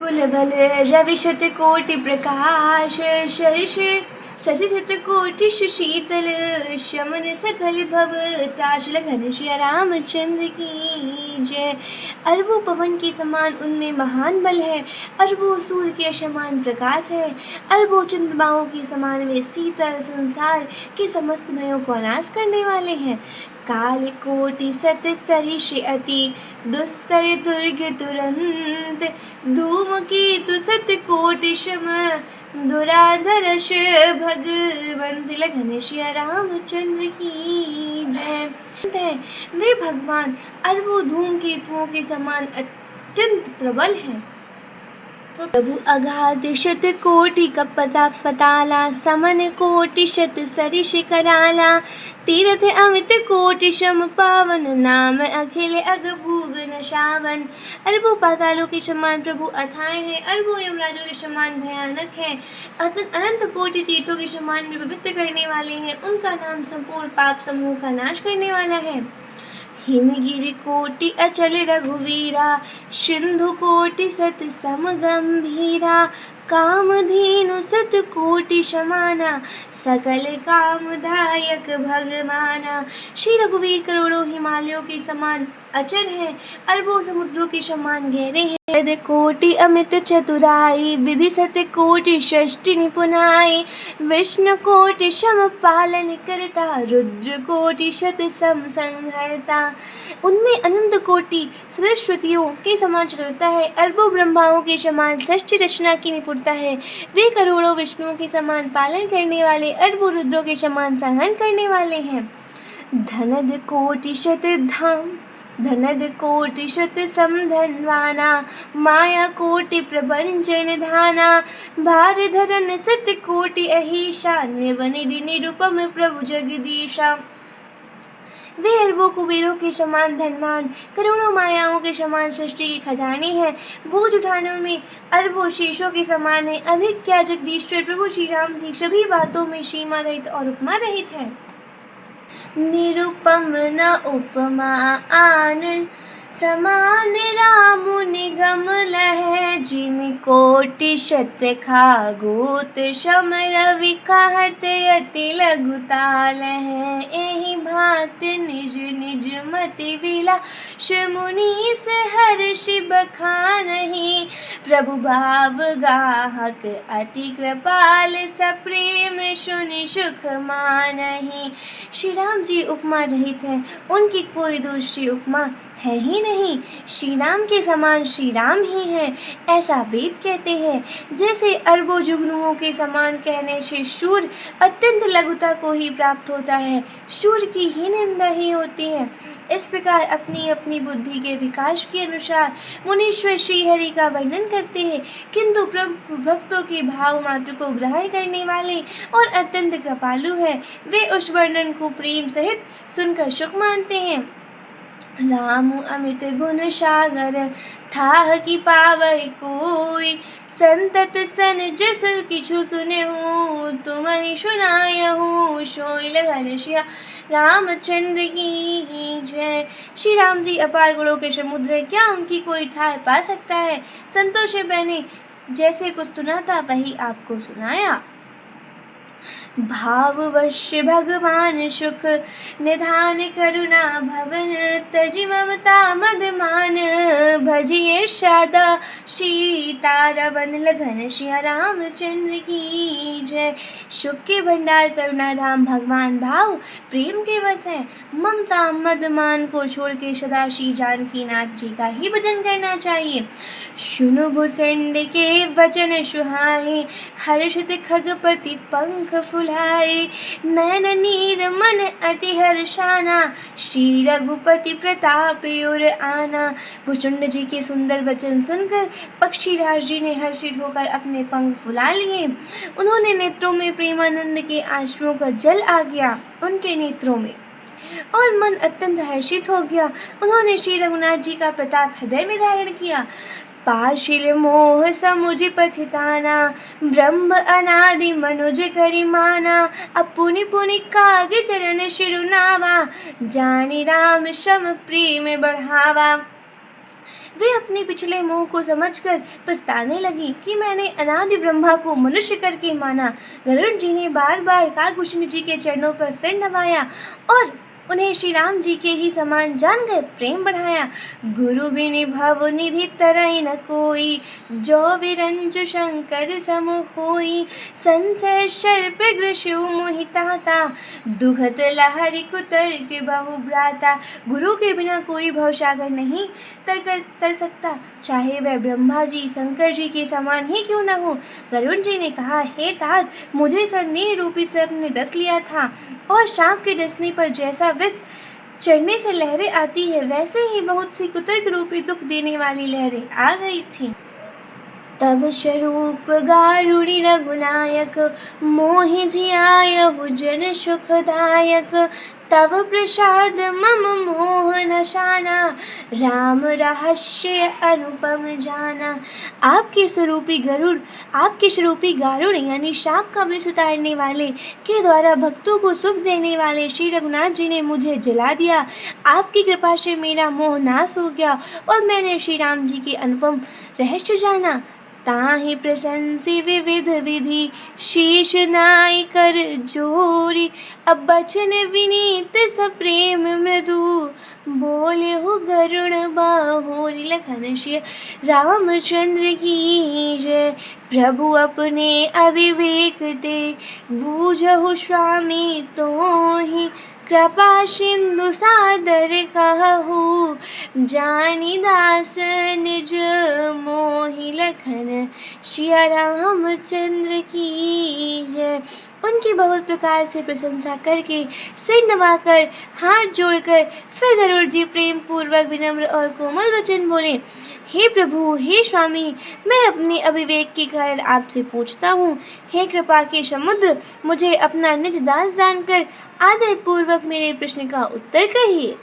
बुलबुल रविशतकोटिप्रकाश शरीषे ससितकोटिशुशीतल शमन सकल भवताशल घनश्याम रामचंद्र की जय। अरबों पवन के समान उनमें महान बल है, अरबों सूर्य के समान प्रकाश है, अरबों चंद्रमाओं के समान वे शीतल संसार के समस्त भयों को नाश करने वाले हैं। काल कोटि सत सरिष अति दुस्तर दुर्ग तुरंत धूमकेतु सत कोटि शम दुराधरश भगवंत घनश्याम रामचंद्र की जय। वे भगवान अरबों धूमकेतुओं के समान अत्यंत प्रबल हैं। प्रभु अगाध शत कोटि कपता पताला समन कोटि शत सरिष कराला तीर्थ अमित कोटि शम पावन नाम अखिल अग भूग नशावन। अरबों पातालों के समान प्रभु अथाय है, अरबों यमराजों के समान भयानक है, अनंत कोटि तीर्थों के समान भी पवित्र करने वाले हैं। उनका नाम संपूर्ण पाप समूह का नाश करने वाला है। हिमगिरि कोटि अचल रघुवीरा सिंधु कोटि सत सम गंभीरा कामधेनु सत कोटि समाना सकल कामदायक भगवाना। श्री रघुवीर करोड़ों हिमालयों के समान अचल है, अरबों समुद्रों के समान गहरे हैं। वेद कोटि अमित चतुराई विधि सत कोटि षष्टि निपुनाई विष्णु कोटि सम पालन करता रुद्र कोटि शत सम संहरता। उनमें अनंत कोटि सरस्वतियों के समान चतुरता है, अरबों ब्रह्माओं के समान सृष्टि रचना की निपुणता है। वे करोड़ों विष्णुओं के समान पालन करने वाले, अरबों रुद्रों के समान सहन करने वाले हैं। धनद कोटि शत धाम धनद कोटि शत समधनवाना माया कोटि प्रपंच निधाना भार धरन सत कोटि अहीशा निवनिधि निरुपम प्रभु जगदीशा। वे अरबों कुबेरों के समान धनवान, करोड़ों मायाओं के समान सृष्टि के खजाने हैं। बोझ उठाने में अरबों शीशों के समान है। अधिक क्या जगदीश्वर प्रभु श्री राम जी सभी बातों में सीमा रहित और उपमा रहित है। निरुपम न उपमा आन समान राम निगम लह जिमि कोटि शत खागोत शम रवि कहत अति लघुताल है। एहि भात निज निज मति विलास मुनीस हर्ष बखानहि प्रभु भाव गाहक अति कृपाल सप्रेम सुनि सुख मानहि। श्री राम जी उपमा रहित है, उनकी कोई दूसरी उपमा है ही नहीं। श्री राम के समान श्री राम ही हैं, ऐसा वेद कहते हैं। जैसे अरबों जुगनुओं के समान कहने से शूर अत्यंत लघुता को ही प्राप्त होता है, शूर की ही निंदा ही होती है। इस प्रकार अपनी अपनी बुद्धि के विकास के अनुसार मुनीश्वर श्री हरि का वर्णन करते हैं, किंतु प्रभु भक्तों के भाव मात्र को ग्रहण करने वाले और अत्यंत कृपालु है। वे उस वर्णन को प्रेम सहित सुनकर सुख मानते हैं। राम अमित गुण सागर थाह की पावै कोई संतत सन जस किछु सुने हूँ तुम ही सुनायहूँ सोइल घनश्याम रामचंद्र की जय। श्री राम जी अपार गुणों के समुद्र, क्या उनकी कोई थाह पा सकता है। संतों से मैंने जैसे कुछ सुना था वही आपको सुनाया। भाववश भगवान सुख निधान करुणा भवन तजि ममता मदमान भजिए सदा सीतारवन घनश्याम रामचंद्र की जय। सुख के भंडार करुणा धाम भगवान भाव प्रेम के वश है। ममता मदमान को छोड़ के सदा श्री जानकी नाथ जी का ही भजन करना चाहिए। सुनो भूषण के वचन सुहाए हर्षित खगपति पंख फुलाए नयन नीर मन अति हर्षाना श्री रघुपति प्रताप और आना। भूषुंड जी के सुंदर वचन सुनकर पक्षीराज जी ने हर्षित होकर अपने पंख फुला लिए। उन्होंने नेत्रों में प्रेमानंद के आंसुओं का जल आ गया उनके नेत्रों में और मन अत्यंत हर्षित हो गया। उन्होंने श्री रघुनाथ जी का प्रताप हृदय में धारण किया। पाशिल मोह समुझ पछताना ब्रह्म अनादि मनुज करिमाना अपुनि पुनि काग चरण शिरुनावा जानी राम सम प्रेम बढ़ावा। वे अपने पिछले मोह को समझकर पछताने लगी कि मैंने अनादि ब्रह्मा को मनुष्य करके माना। गरुड़ जी ने बार बार काकभूषण जी के चरणों पर सिर नवाया और उन्हें श्री राम जी के ही समान जानकर प्रेम बढ़ाया। गुरु बिनि भव निधि तरई न कोई, जो विरंजु शंकर सम होई। संशय सर्प ग्रसु मोहि ताता, दुघत लहरी कुतर्क बहु भ्राता। गुरु के बिना कोई भवसागर नहीं तर सकता, चाहे वह ब्रह्मा जी शंकर जी के समान ही क्यों न हो। गरुड़ जी ने कहा, हे तात, मुझे संदेह रूपी सर्प ने डस लिया था और सांप के डसने पर जैसा विष चढ़ने से लहरें आती है, वैसे ही बहुत सी कुतर्क रूपी दुख देने वाली लहरें आ गई थी। तब स्वरूप गारुड़ी रघुनायक, मोहि जियायहु जन सुखदायक। तव प्रसाद मम मोह नशाना, राम रहस्य अनुपम जाना। आपके स्वरूपी गारुड़ यानी सांप का विष उतारने वाले के द्वारा भक्तों को सुख देने वाले श्री रघुनाथ जी ने मुझे जला दिया। आपकी कृपा से मेरा मोह नाश हो गया और मैंने श्री राम जी के अनुपम रहस्य जाना। ताहि प्रशंसी विविध विधि, शीश नाई कर जोरी। अब बचन विनीत सप्रेम मृदु, बोले हो गरुड़ बाहुरी। लखन श्री रामचंद्र की जय। प्रभु अपने अविवेक ते, बूझहु स्वामी तोहि। कृपा सिंधु सादर कहहु, जानी दास निज मोहि। लखन श्री रामचंद्र की जय। उनकी बहुत प्रकार से प्रशंसा करके, सिर नवाकर, हाथ जोड़कर फिर गरुड़ जी प्रेम पूर्वक विनम्र और कोमल वचन बोले, हे प्रभु, हे स्वामी, मैं अपने अविवेक के कारण आपसे पूछता हूँ। हे कृपा के समुद्र, मुझे अपना निज दास जानकर आदर पूर्वक मेरे प्रश्न का उत्तर कहिए।